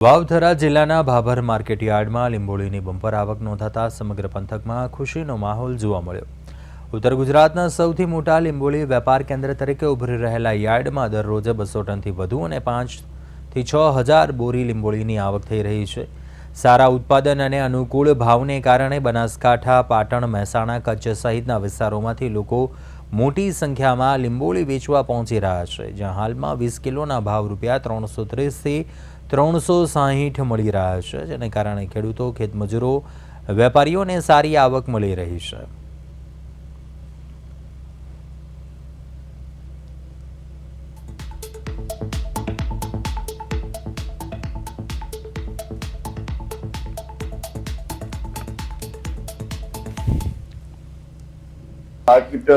વાવથરા જિલ્લાના ભાભર માર્કેટયાર્ડમાં લીંબોળીની બમ્પર આવક નોંધાતા સમગ્ર પંથકમાં ખુશીનો માહોલ જોવા મળ્યો। ઉત્તર ગુજરાતના સૌથી મોટા લીંબોળી વેપાર કેન્દ્ર તરીકે ઉભરી રહેલા યાર્ડમાં દરરોજ 200 ટનથી વધુ અને 5 થી 6 હજાર બોરી લીંબોળીની આવક થઈ રહી છે। સારા ઉત્પાદન અને અનુકૂળ ભાવને કારણે બનાસકાંઠા, પાટણ, મહેસાણા, કચ્છ સહિતના વિસ્તારોમાંથી લોકો મોટી સંખ્યામાં લીંબોળી વેચવા પહોંચી રહ્યા છે, જ્યાં હાલમાં 20 કિલોના ભાવ રૂપિયા 330 થી 360 મળી રહ્યા છે, જેને કારણે ખેડૂતો, ખેતમજૂરો, વેપારીઓને સારી આવક મળી રહી છે। માર્કેટ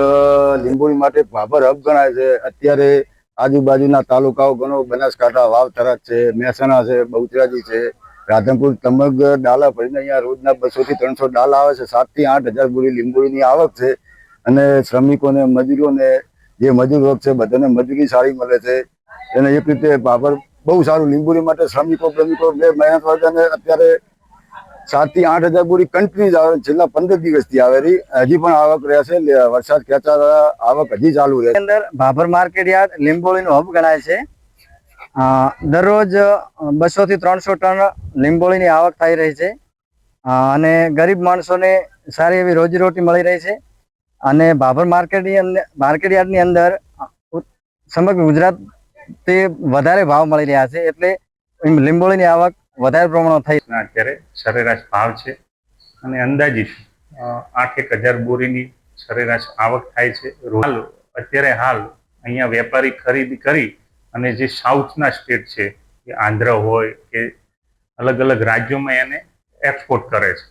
લીંબોળી માટે ભાભર હબ ગણાય છે। અત્યારે આજુબાજુના તાલુકાઓ ગણો, બનાસકાંઠા, વાવથરા છે, મહેસાણા છે, બહુચરાજી છે, રાધનપુર, સમગ્ર ડાલા ભરીને અહીંયા રોજના 200 થી 300 ડાલા આવે છે। 7 થી 8 હજાર બોરી લીંબોળીની આવક છે અને શ્રમિકોને, મજૂરોને, જે મજૂર વર્ગ છે બધાને મજૂરી સારી મળે છે। અને એક રીતે ભાભર બહુ સારું લીંબોળી માટે શ્રમિકો બે મહેનત વર્ગને અત્યારે 7 થી 8 હજાર બોરી કન્ટિન્યુ આવે। છેલ્લા 15 દિવસથી આવે રહી, હજી પણ આવક રહેશે। વરસાદ ખેંચાતા આવક હજી ચાલુ રહે। અંદર ભાભર માર્કેટ યાર્ડ લીંબોળીનું હબ ગણાય છે। દરરોજ 200 થી 300 ટન લીંબોળીની આવક થઈ રહી છે અને ગરીબ માણસોને સારી એવી રોજીરોટી મળી રહી છે। અને ભાભર માર્કેટ યાર્ડની અંદર સમગ્ર ગુજરાતથી વધારે ભાવ મળી રહ્યા છે, એટલે લીંબોળીની આવક વધારે પ્રમાણમાં થઈ। અત્યારે સરેરાશ ભાવ છે અને અંદાજિત 8-1 હજાર બોરીની સરેરાશ આવક થાય છે। અત્યારે હાલ અહીંયા વેપારી ખરીદી કરી અને જે સાઉથના સ્ટેટ છે, કે આંધ્ર હોય કે અલગ અલગ રાજ્યોમાં એને એક્સપોર્ટ કરે છે।